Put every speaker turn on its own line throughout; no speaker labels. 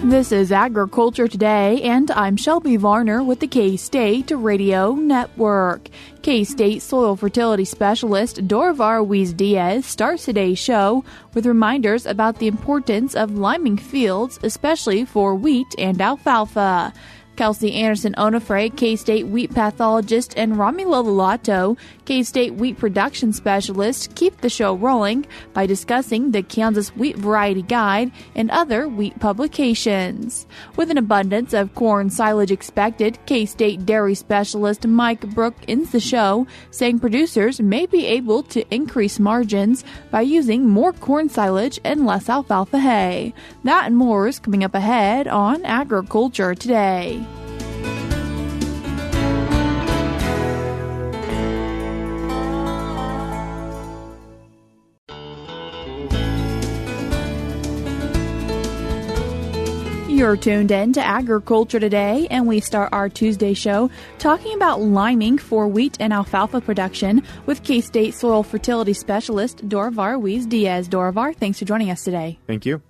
This is Agriculture Today, and I'm Shelby Varner with the K-State Radio Network. K-State Soil Fertility Specialist Dorivar Ruiz Diaz starts today's show with reminders about the importance of liming fields, especially for wheat and alfalfa. Kelsey Andersen Onofre, K-State wheat pathologist, and Romulo Lollato, K-State wheat production specialist, keep the show rolling by discussing the Kansas Wheat Variety Guide and other wheat publications. With an abundance of corn silage expected, K-State dairy specialist Mike Brouk ends the show, saying producers may be able to increase margins by using more corn silage and less alfalfa hay. That and more is coming up ahead on Agriculture Today. You're tuned in to Agriculture Today, and we start our Tuesday show talking about liming for wheat and alfalfa production with K-State Soil Fertility Specialist Dorivar Ruiz Diaz. Dorivar, thanks for joining us today.
Thank you.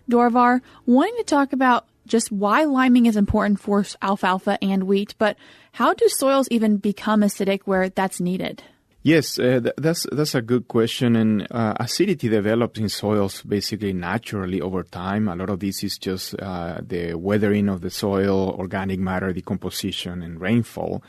Dorivar, wanting to talk about just why liming is important for alfalfa and wheat, but how do soils even become acidic where that's needed?
Yes, that's a good question. And acidity develops in soils basically naturally over time. A lot of this is just the weathering of the soil, organic matter decomposition, and rainfall.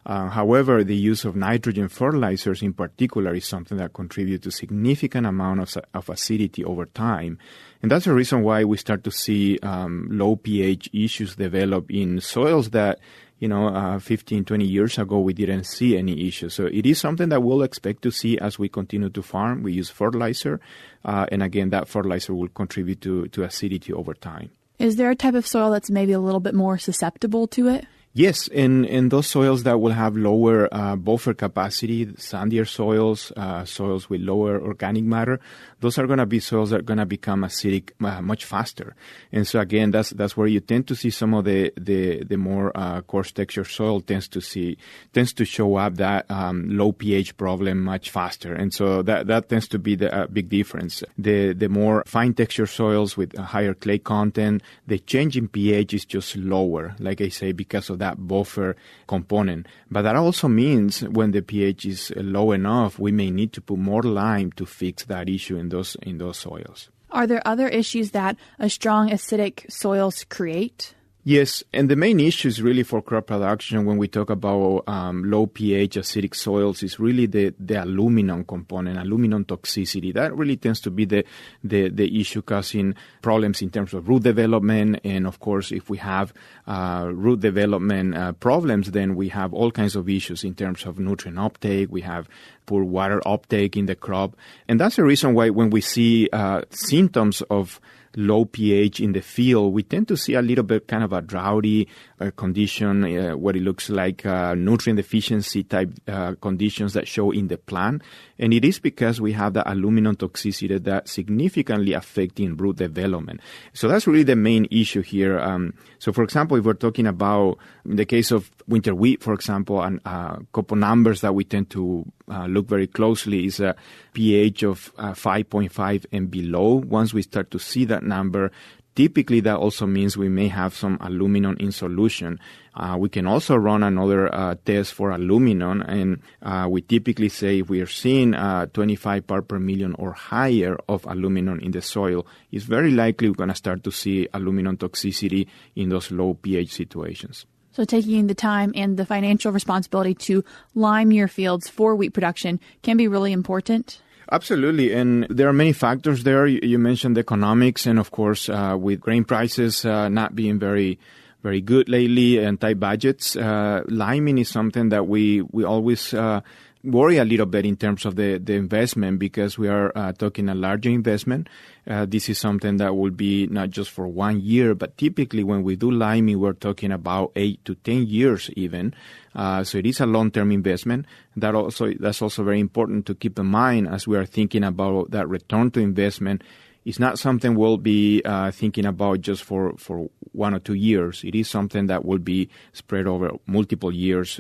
However, the use of nitrogen fertilizers in particular is something that contributes to significant amount of acidity over time. And that's the reason why we start to see low pH issues develop in soils that 15, 20 years ago, we didn't see any issues. So it is something that we'll expect to see as we continue to farm. We use fertilizer, and again, that fertilizer will contribute to acidity over time.
Is there a type of soil that's maybe a little bit more susceptible to it?
Yes, in those soils that will have lower buffer capacity, sandier soils, soils with lower organic matter, those are going to be soils that are going to become acidic much faster. And so again, that's where you tend to see some of the more coarse texture soil tends to show up that low pH problem much faster. And so that tends to be the big difference. The more fine texture soils with a higher clay content, the change in pH is just lower, like I say, because of that buffer component. But that also means when the pH is low enough, we may need to put more lime to fix that issue in those soils.
Are there other issues that a strong acidic soils create?
Yes, and the main issue is really for crop production when we talk about low pH acidic soils is really the aluminum component, aluminum toxicity. That really tends to be the issue causing problems in terms of root development. And of course, if we have root development problems, then we have all kinds of issues in terms of nutrient uptake. We have poor water uptake in the crop. And that's the reason why when we see symptoms of low pH in the field, we tend to see a little bit kind of a droughty condition, what it looks like nutrient deficiency type conditions that show in the plant. And it is because we have the aluminum toxicity that significantly affecting root development. So that's really the main issue here. So for example, if we're talking about in the case of winter wheat, for example, and a couple numbers that we tend to look very closely is a pH of 5.5 and below. Once we start to see that number, typically that also means we may have some aluminum in solution. We can also run another test for aluminum, and we typically say if we are seeing 25 part per million or higher of aluminum in the soil, it's very likely we're going to start to see aluminum toxicity in those low pH situations.
So taking the time and the financial responsibility to lime your fields for wheat production can be really important.
Absolutely. And there are many factors there. You mentioned economics, and of course, with grain prices not being very good lately and tight budgets, liming is something that we always worry a little bit in terms of the investment, because we are talking a larger investment. This is something that will be not just for 1 year, but typically when we do liming, we're talking about 8 to 10 years even. So it is a long-term investment. That's also very important to keep in mind as we are thinking about that return to investment. It's not something we'll be thinking about just for 1 or 2 years. It is something that will be spread over multiple years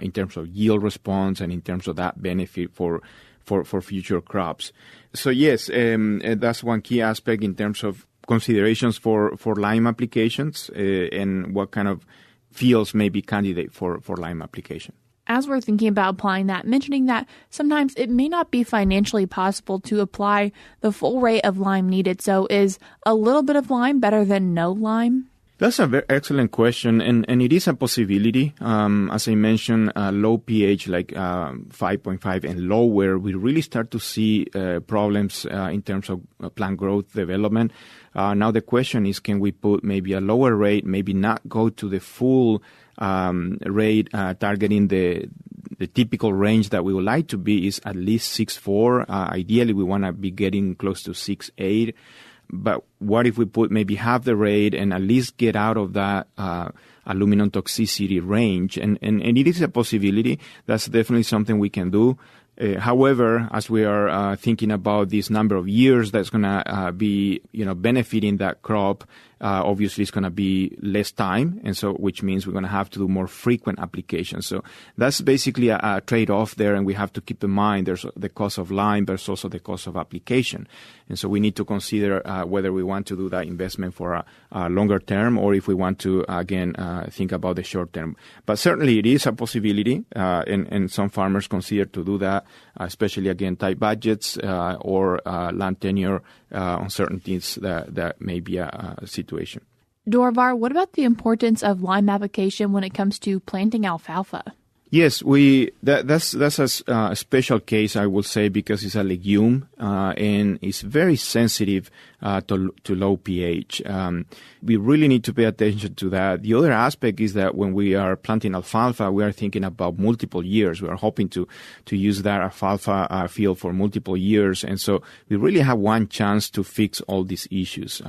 in terms of yield response and in terms of that benefit for for future crops. So yes, that's one key aspect in terms of considerations for lime applications and what kind of fields may be candidate for lime application.
As we're thinking about applying that, mentioning that sometimes it may not be financially possible to apply the full rate of lime needed. So is a little bit of lime better than no lime?
That's a very excellent question, and it is a possibility. As I mentioned, low pH like 5.5 and lower, we really start to see problems in terms of plant growth development. Now the question is, can we put maybe a lower rate, maybe not go to the full rate, targeting the typical range that we would like to be is at least 6.4. Ideally, we want to be getting close to 6.8. But what if we put maybe half the rate and at least get out of that aluminum toxicity range? And it is a possibility. That's definitely something we can do. However, as we are thinking about this number of years that's going to be, benefiting that crop, obviously it's going to be less time, and so which means we're going to have to do more frequent applications. So that's basically a trade-off there, and we have to keep in mind there's the cost of lime versus also the cost of application. And so we need to consider whether we want to do that investment for a longer term or if we want to, again, think about the short term. But certainly it is a possibility, and some farmers consider to do that, especially, again, tight budgets or land tenure uncertainties that may be a situation.
Dorivar, what about the importance of lime application when it comes to planting alfalfa?
Yes, that's a special case, I will say, because it's a legume and it's very sensitive to low pH. We really need to pay attention to that. The other aspect is that when we are planting alfalfa, we are thinking about multiple years. We are hoping to use that alfalfa field for multiple years, and so we really have one chance to fix all these issues,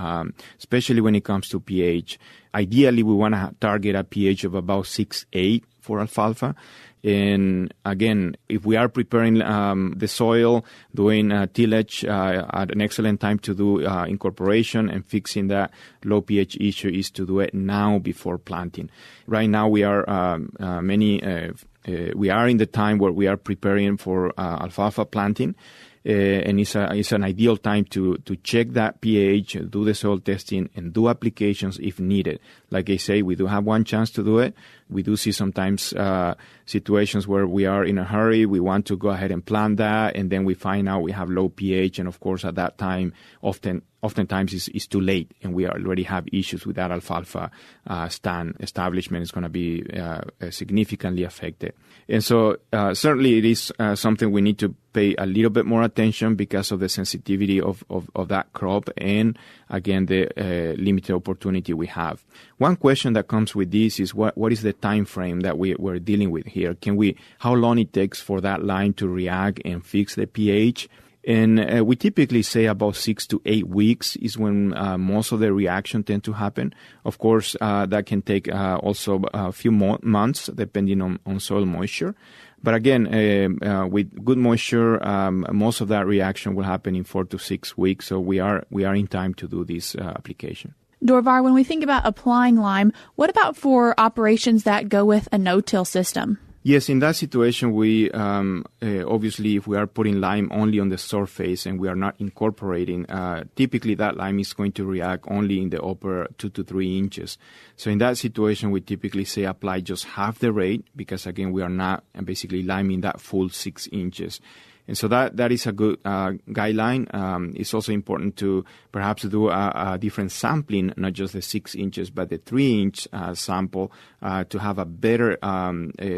especially when it comes to pH. Ideally, we want to target a pH of about 6.8 for alfalfa. And again, if we are preparing the soil, doing tillage at an excellent time to do incorporation and fixing that low pH issue is to do it now before planting. Right now, we are we are in the time where we are preparing for alfalfa planting. And it's an ideal time to check that pH, do the soil testing, and do applications if needed. Like I say, we do have one chance to do it. We do see sometimes situations where we are in a hurry. We want to go ahead and plant that, and then we find out we have low pH. And of course, at that time, oftentimes it's too late, and we already have issues with that alfalfa stand establishment is going to be significantly affected. And so certainly it is something we need to pay a little bit more attention because of the sensitivity of that crop and, again, the limited opportunity we have. One question that comes with this is what is the time frame that we're dealing with here? How long it takes for that lime to react and fix the pH? And we typically say about 6 to 8 weeks is when most of the reaction tend to happen. Of course, that can take also a few months depending on soil moisture. But again, with good moisture, most of that reaction will happen in 4 to 6 weeks. So we are in time to do this application.
Dorivar, when we think about applying lime, what about for operations that go with a no-till system?
Yes, in that situation, we obviously, if we are putting lime only on the surface and we are not incorporating, typically that lime is going to react only in the upper 2 to 3 inches. So in that situation, we typically say apply just half the rate because, again, we are not basically liming that full 6 inches. And so that is a good guideline. It's also important to perhaps do a different sampling, not just the 6 inches, but the 3-inch sample to have a better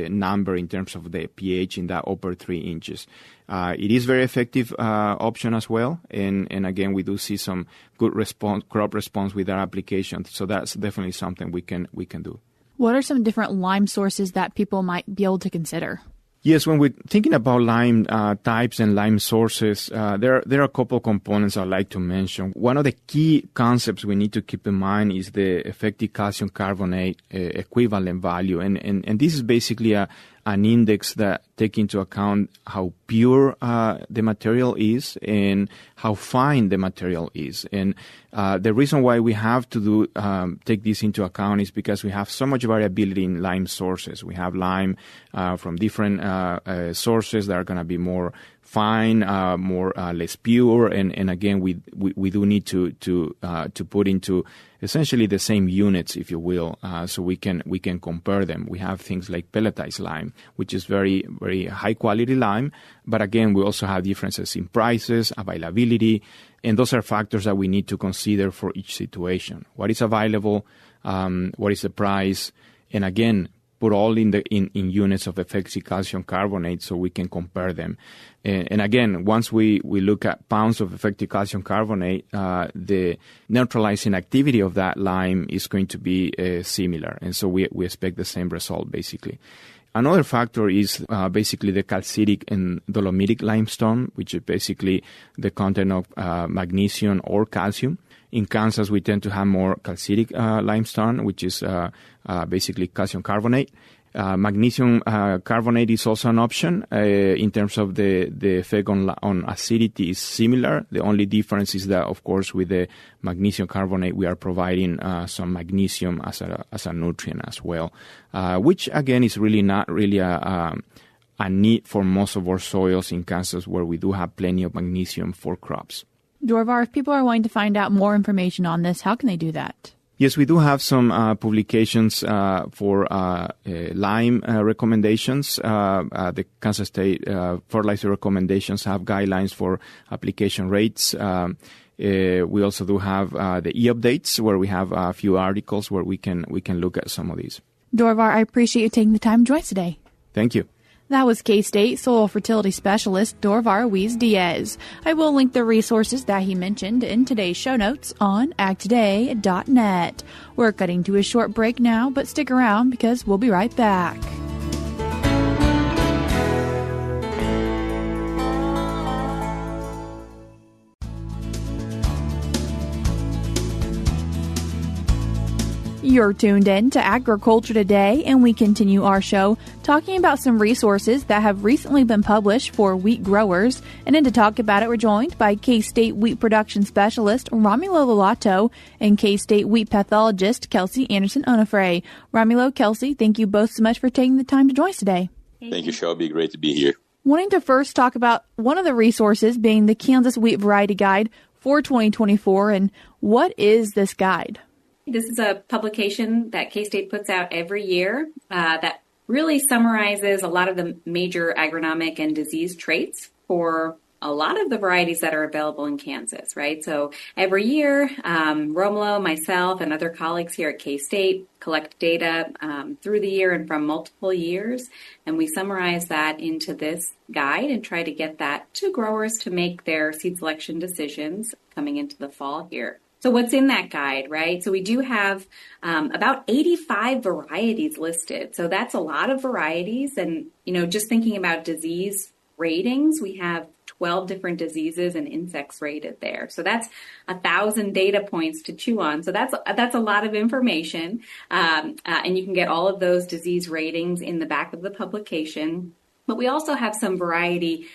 number in terms of the pH in that upper 3 inches. It is very effective option as well. And again, we do see some good crop response with our application. So that's definitely something we can do.
What are some different lime sources that people might be able to consider?
Yes, when we're thinking about lime types and lime sources, there are a couple components I'd like to mention. One of the key concepts we need to keep in mind is the effective calcium carbonate equivalent value. And this is basically an index that takes into account how pure the material is and how fine the material is. And the reason why we have to take this into account is because we have so much variability in lime sources. We have lime from different sources that are going to be more fine, less pure, and again we do need to put into essentially the same units, if you will, so we can compare them. We have things like pelletized lime, which is very, very high quality lime, but again we also have differences in prices, availability, and those are factors that we need to consider for each situation. What is available? What is the price? And again, put all in units of effective calcium carbonate so we can compare them. And again, once we look at pounds of effective calcium carbonate, the neutralizing activity of that lime is going to be similar. And so we expect the same result, basically. Another factor is basically the calcitic and dolomitic limestone, which is basically the content of magnesium or calcium. In Kansas, we tend to have more calcitic limestone, which is basically calcium carbonate. Magnesium carbonate is also an option in terms of the effect on acidity is similar. The only difference is that, of course, with the magnesium carbonate, we are providing some magnesium as a nutrient as well, which again is really not really a need for most of our soils in Kansas, where we do have plenty of magnesium for crops.
Dorivar, if people are wanting to find out more information on this, how can they do that?
Yes, we do have some publications for lime recommendations. The Kansas State fertilizer recommendations have guidelines for application rates. We also do have the e-updates, where we have a few articles where we can look at some of these.
Dorivar, I appreciate you taking the time to join us today.
Thank you.
That was K-State Soil Fertility Specialist Dorivar Ruiz Diaz. I will link the resources that he mentioned in today's show notes on agtoday.net. We're cutting to a short break now, but stick around because we'll be right back. You're tuned in to Agriculture Today, and we continue our show talking about some resources that have recently been published for wheat growers. And then to talk about it, we're joined by K-State Wheat Production Specialist Romulo Lollato and K-State Wheat Pathologist Kelsey Andersen Onofre. Romulo, Kelsey, thank you both so much for taking the time to join us today.
Thank you, Shelby. Great to be here.
Wanting to first talk about one of the resources being the Kansas Wheat Variety Guide for 2024, and what is this guide?
This is a publication that K-State puts out every year that really summarizes a lot of the major agronomic and disease traits for a lot of the varieties that are available in Kansas, right? So every year, Romulo, myself, and other colleagues here at K-State collect data through the year and from multiple years, and we summarize that into this guide and try to get that to growers to make their seed selection decisions coming into the fall here. So what's in that guide, right? So we do have about 85 varieties listed. So that's a lot of varieties. And, just thinking about disease ratings, we have 12 different diseases and insects rated there. So that's 1,000 data points to chew on. So that's a lot of information. And you can get all of those disease ratings in the back of the publication. But we also have some variety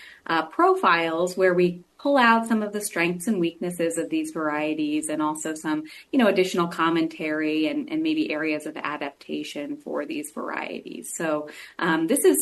profiles where we pull out some of the strengths and weaknesses of these varieties, and also some, additional commentary and maybe areas of adaptation for these varieties. So this is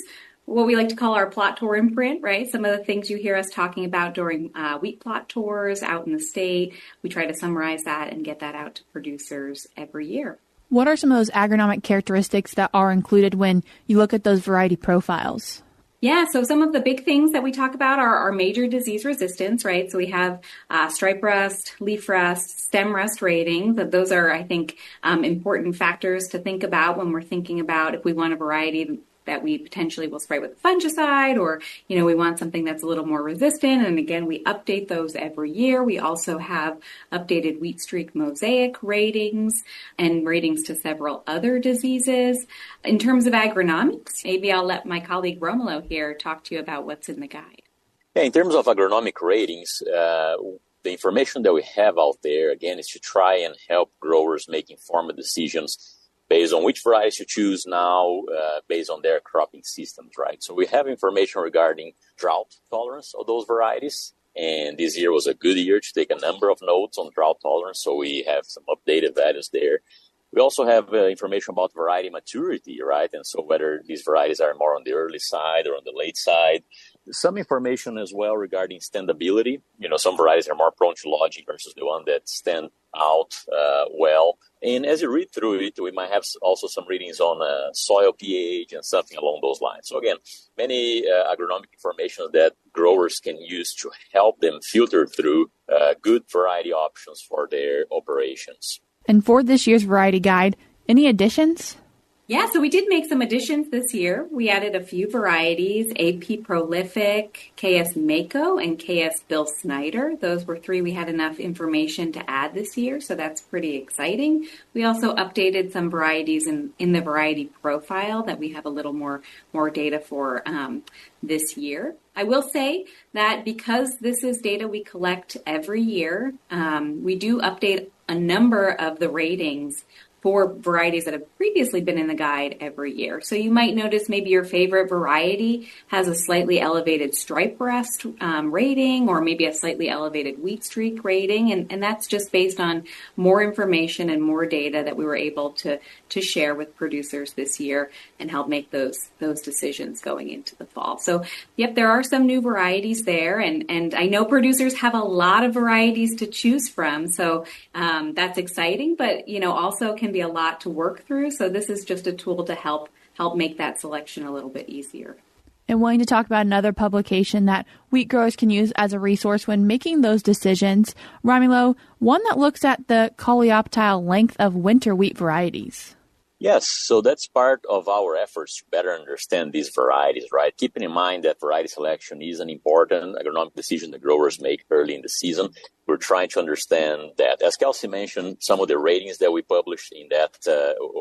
what we like to call our plot tour imprint, right? Some of the things you hear us talking about during wheat plot tours out in the state, we try to summarize that and get that out to producers every year.
What are some of those agronomic characteristics that are included when you look at those variety profiles?
Yeah, so some of the big things that we talk about are our major disease resistance, right? So we have stripe rust, leaf rust, stem rust ratings. Those are, I think, important factors to think about when we're thinking about if we want a variety that we potentially will spray with a fungicide, or, we want something that's a little more resistant. And again, we update those every year. We also have updated wheat streak mosaic ratings and ratings to several other diseases. In terms of agronomics, maybe I'll let my colleague Romulo here talk to you about what's in the guide.
Yeah, in terms of agronomic ratings, the information that we have out there, again, is to try and help growers make informed decisions based on which varieties to choose now, based on their cropping systems, right? So we have information regarding drought tolerance of those varieties. And this year was a good year to take a number of notes on drought tolerance. So we have some updated values there. We also have information about variety maturity, right? And so whether these varieties are more on the early side or on the late side. Some information as well regarding standability. Some varieties are more prone to lodging versus the one that stand out well. And as you read through it, we might have also some readings on soil pH and something along those lines. So again, many agronomic information that growers can use to help them filter through good variety options for their operations.
And for this year's variety guide, any additions?
Yeah, so we did make some additions this year. We added a few varieties, AP Prolific, KS Mako, and KS Bill Snyder. Those were 3 we had enough information to add this year, so that's pretty exciting. We also updated some varieties in the variety profile that we have a little more data for this year. I will say that because this is data we collect every year, we do update a number of the ratings for varieties that have previously been in the guide every year. So you might notice maybe your favorite variety has a slightly elevated stripe rest rating, or maybe a slightly elevated wheat streak rating. And that's just based on more information and more data that we were able to share with producers this year and help make those decisions going into the fall. So, yep, there are some new varieties there. And I know producers have a lot of varieties to choose from. So that's exciting, but, also can be a lot to work through. So this is just a tool to help make that selection a little bit easier.
And wanting to talk about another publication that wheat growers can use as a resource when making those decisions, Romulo, one that looks at the coleoptile length of winter wheat varieties.
Yes, so that's part of our efforts to better understand these varieties, right? Keeping in mind that variety selection is an important agronomic decision that growers make early in the season. We're trying to understand that, as Kelsey mentioned, some of the ratings that we published in that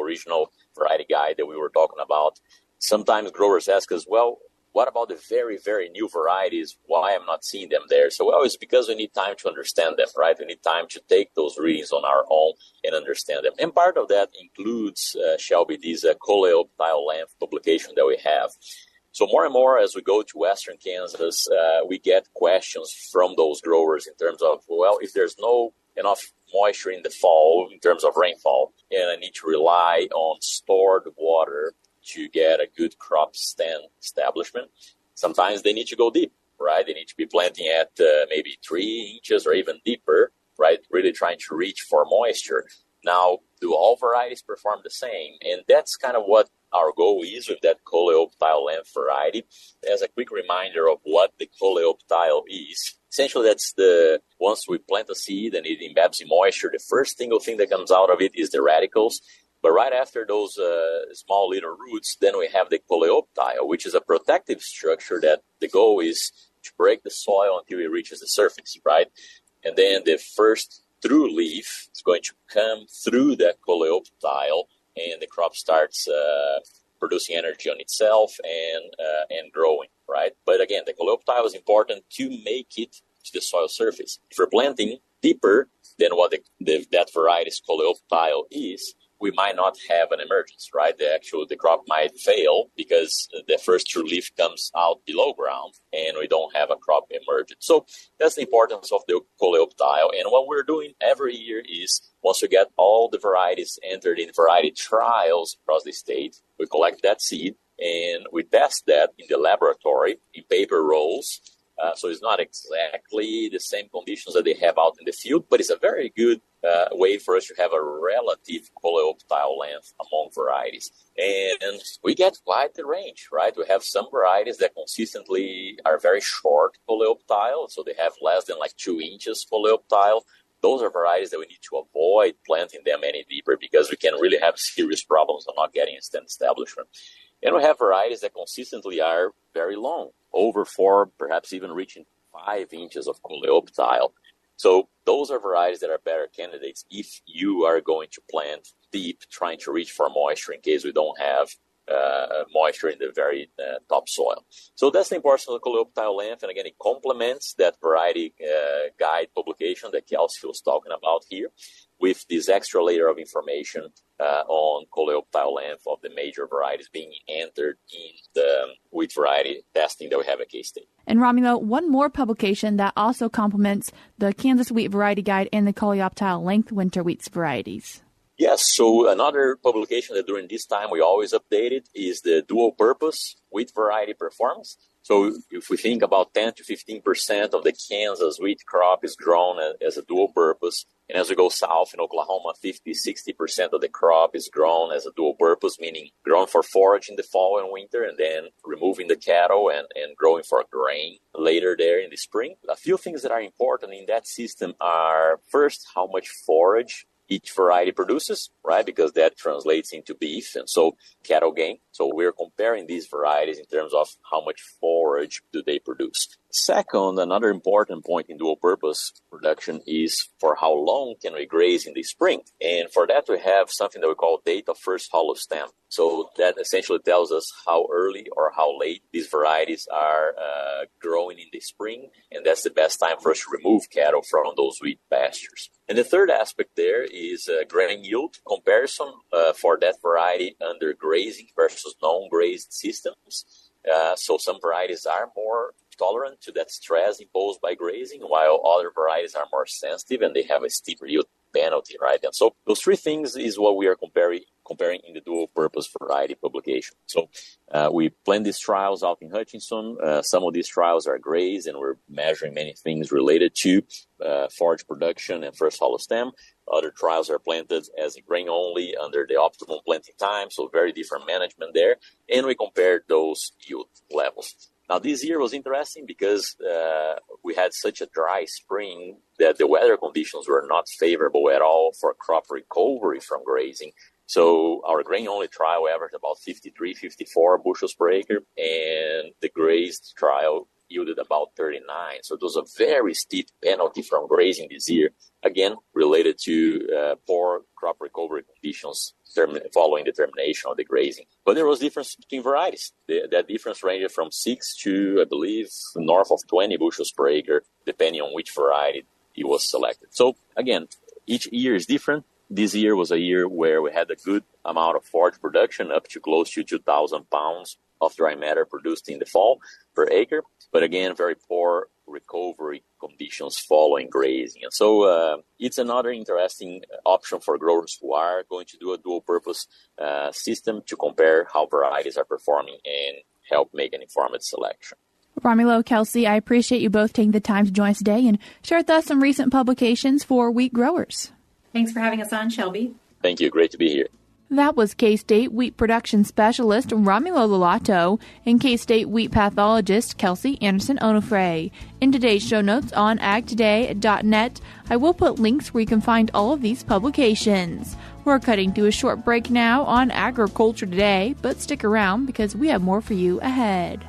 original variety guide that we were talking about. Sometimes growers ask us, well, what about the very, very new varieties? Why am I not seeing them there? So, it's because we need time to understand them, right? We need time to take those readings on our own and understand them. And part of that includes, Shelby, this Coleoptile length publication that we have. So more and more as we go to Western Kansas, we get questions from those growers in terms of, if there's no enough moisture in the fall in terms of rainfall, and I need to rely on stored water to get a good crop stand establishment, sometimes they need to go deep, right? They need to be planting at maybe 3 inches or even deeper, right? Really trying to reach for moisture. Now, do all varieties perform the same? And that's kind of what our goal is with that coleoptile length variety. As a quick reminder of what the coleoptile is, essentially that's once we plant a seed and it embeds in moisture, the first single thing that comes out of it is the radicals. But right after those small little roots, then we have the coleoptile, which is a protective structure that the goal is to break the soil until it reaches the surface, right? And then the first true leaf is going to come through that coleoptile, and the crop starts producing energy on itself and growing, right? But again, the coleoptile is important to make it to the soil surface. If we're planting deeper than what that variety's coleoptile is, we might not have an emergence, right? The crop might fail because the first true leaf comes out below ground and we don't have a crop emergence. So that's the importance of the coleoptile. And what we're doing every year is, once we get all the varieties entered in variety trials across the state, we collect that seed and we test that in the laboratory in paper rolls. So it's not exactly the same conditions that they have out in the field, but it's a very good way for us to have a relative coleoptile length among varieties. And we get quite the range, right? We have some varieties that consistently are very short coleoptile, so they have less than 2 inches coleoptile. Those are varieties that we need to avoid planting them any deeper because we can really have serious problems of not getting a stand establishment. And we have varieties that consistently are very long, over 4, perhaps even reaching 5 inches of coleoptile. So those are varieties that are better candidates if you are going to plant deep, trying to reach for moisture in case we don't have moisture in the very topsoil. So that's the importance of the coleoptile length. And again, it complements that variety guide publication that Kelsey was talking about here with this extra layer of information on coleoptile length of the major varieties being entered in the wheat variety testing that we have at K-State.
And Romulo, one more publication that also complements the Kansas Wheat Variety Guide and the coleoptile length winter wheat varieties.
Yes, so another publication that during this time we always update it is the dual purpose wheat variety performance. So if we think about 10 to 15% of the Kansas wheat crop is grown as a dual purpose, and as we go south in Oklahoma, 50-60% of the crop is grown as a dual purpose, meaning grown for forage in the fall and winter, and then removing the cattle and growing for grain later there in the spring. A few things that are important in that system are, first, how much forage each variety produces, right? Because that translates into beef and so cattle gain. So we're comparing these varieties in terms of how much forage do they produce. Second, another important point in dual purpose production is for how long can we graze in the spring. And for that, we have something that we call date of first hollow stem. So that essentially tells us how early or how late these varieties are growing in the spring. And that's the best time for us to remove cattle from those wheat pastures. And the third aspect there is grain yield comparison for that variety under grazing versus non-grazed systems. So some varieties are more tolerant to that stress imposed by grazing, while other varieties are more sensitive and they have a steeper yield penalty, right? And so those three things is what we are comparing in the dual purpose variety publication. So we plan these trials out in Hutchinson. Some of these trials are grazed, and we're measuring many things related to forage production and first hollow stem. Other trials are planted as a grain only under the optimum planting time, so very different management there. And we compared those yield levels. Now, this year was interesting because we had such a dry spring that the weather conditions were not favorable at all for crop recovery from grazing. So our grain-only trial averaged about 53, 54 bushels per acre, and the grazed trial yielded about 39. So it was a very steep penalty from grazing this year, again, related to poor crop recovery conditions following the termination of the grazing. But there was difference between varieties. That difference ranged from 6 to, I believe, north of 20 bushels per acre, depending on which variety it was selected. So again, each year is different. This year was a year where we had a good amount of forage production, up to close to 2,000 pounds of dry matter produced in the fall per acre. But again, very poor recovery conditions following grazing. And so it's another interesting option for growers who are going to do a dual purpose system to compare how varieties are performing and help make an informed selection.
Romulo, Kelsey, I appreciate you both taking the time to join us today and share with us some recent publications for wheat growers.
Thanks for having us on, Shelby.
Thank you. Great to be here.
That was K-State Wheat Production Specialist Romulo Lollato and K-State Wheat Pathologist Kelsey Andersen Onofre. In today's show notes on agtoday.net, I will put links where you can find all of these publications. We're cutting to a short break now on Agriculture Today, but stick around because we have more for you ahead.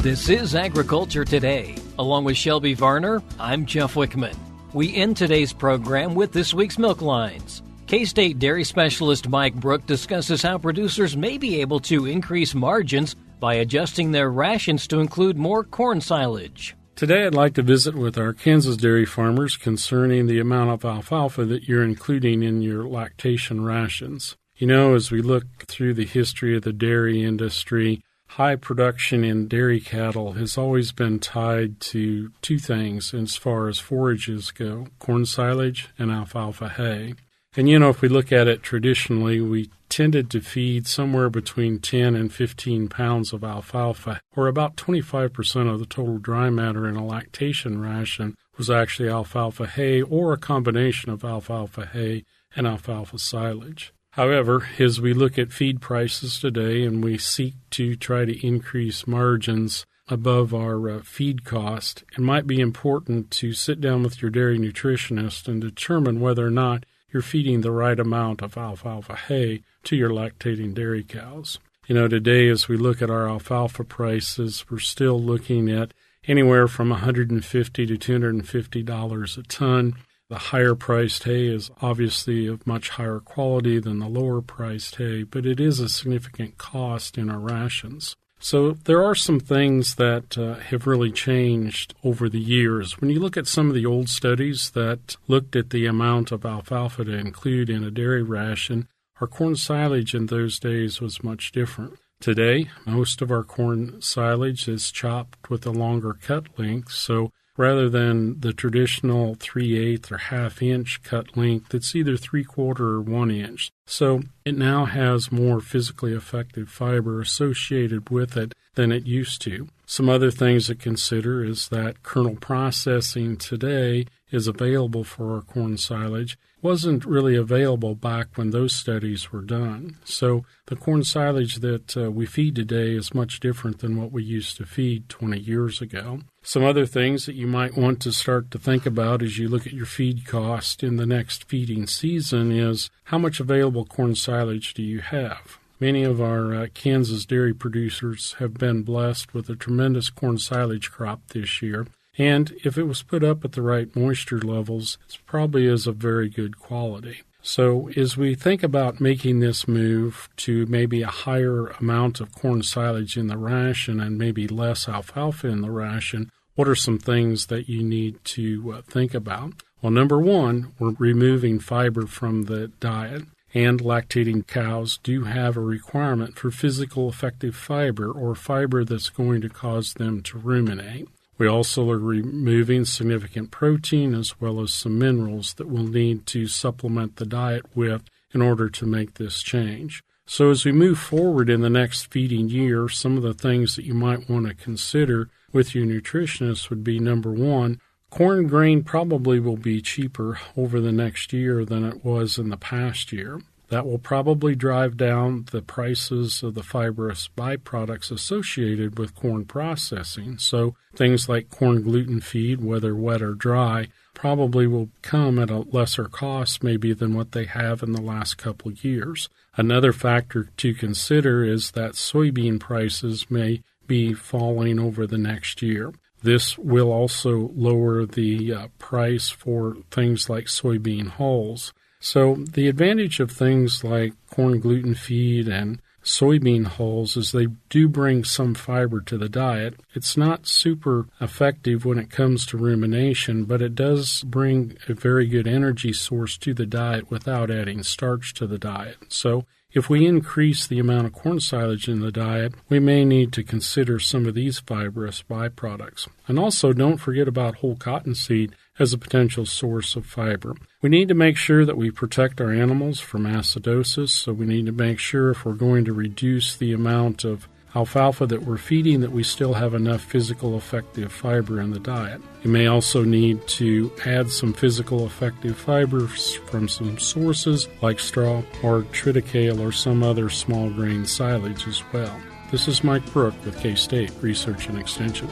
This is Agriculture Today. Along with Shelby Varner, I'm Jeff Wickman. We end today's program with this week's milk lines. K-State dairy specialist Mike Brouk discusses how producers may be able to increase margins by adjusting their rations to include more corn silage.
Today I'd like to visit with our Kansas dairy farmers concerning the amount of alfalfa that you're including in your lactation rations. You know, as we look through the history of the dairy industry, high production in dairy cattle has always been tied to two things as far as forages go, corn silage and alfalfa hay. And you know, if we look at it traditionally, we tended to feed somewhere between 10 and 15 pounds of alfalfa, or about 25% of the total dry matter in a lactation ration was actually alfalfa hay or a combination of alfalfa hay and alfalfa silage. However, as we look at feed prices today and we seek to try to increase margins above our feed cost, it might be important to sit down with your dairy nutritionist and determine whether or not you're feeding the right amount of alfalfa hay to your lactating dairy cows. You know, today as we look at our alfalfa prices, we're still looking at anywhere from $150 to $250 a ton. The higher-priced hay is obviously of much higher quality than the lower-priced hay, but it is a significant cost in our rations. So there are some things that have really changed over the years. When you look at some of the old studies that looked at the amount of alfalfa to include in a dairy ration, our corn silage in those days was much different. Today, most of our corn silage is chopped with a longer cut length, so rather than the traditional 3/8 or half-inch cut length. It's either 3/4 or 1 inch. So it now has more physically effective fiber associated with it than it used to. Some other things to consider is that kernel processing today is available for our corn silage. Wasn't really available back when those studies were done. So the corn silage that we feed today is much different than what we used to feed 20 years ago. Some other things that you might want to start to think about as you look at your feed cost in the next feeding season is how much available corn silage do you have? Many of our Kansas dairy producers have been blessed with a tremendous corn silage crop this year. And if it was put up at the right moisture levels, it probably is of very good quality. So as we think about making this move to maybe a higher amount of corn silage in the ration and maybe less alfalfa in the ration, what are some things that you need to think about? Well, number one, we're removing fiber from the diet. And lactating cows do have a requirement for physical effective fiber or fiber that's going to cause them to ruminate. We also are removing significant protein as well as some minerals that we'll need to supplement the diet with in order to make this change. So as we move forward in the next feeding year, some of the things that you might want to consider with your nutritionist would be, number one, corn grain probably will be cheaper over the next year than it was in the past year. That will probably drive down the prices of the fibrous byproducts associated with corn processing. So things like corn gluten feed, whether wet or dry, probably will come at a lesser cost maybe than what they have in the last couple of years. Another factor to consider is that soybean prices may be falling over the next year. This will also lower the price for things like soybean hulls. So the advantage of things like corn gluten feed and soybean hulls is they do bring some fiber to the diet. It's not super effective when it comes to rumination, but it does bring a very good energy source to the diet without adding starch to the diet. So if we increase the amount of corn silage in the diet, we may need to consider some of these fibrous byproducts. And also don't forget about whole cottonseed as a potential source of fiber. We need to make sure that we protect our animals from acidosis, so we need to make sure if we're going to reduce the amount of alfalfa that we're feeding that we still have enough physical effective fiber in the diet. You may also need to add some physical effective fibers from some sources like straw or triticale or some other small grain silage as well. This is Mike Brouk with K-State Research and Extension.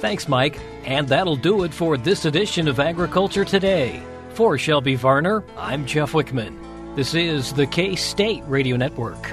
Thanks, Mike. And that'll do it for this edition of Agriculture Today. For Shelby Varner, I'm Jeff Wickman. This is the K-State Radio Network.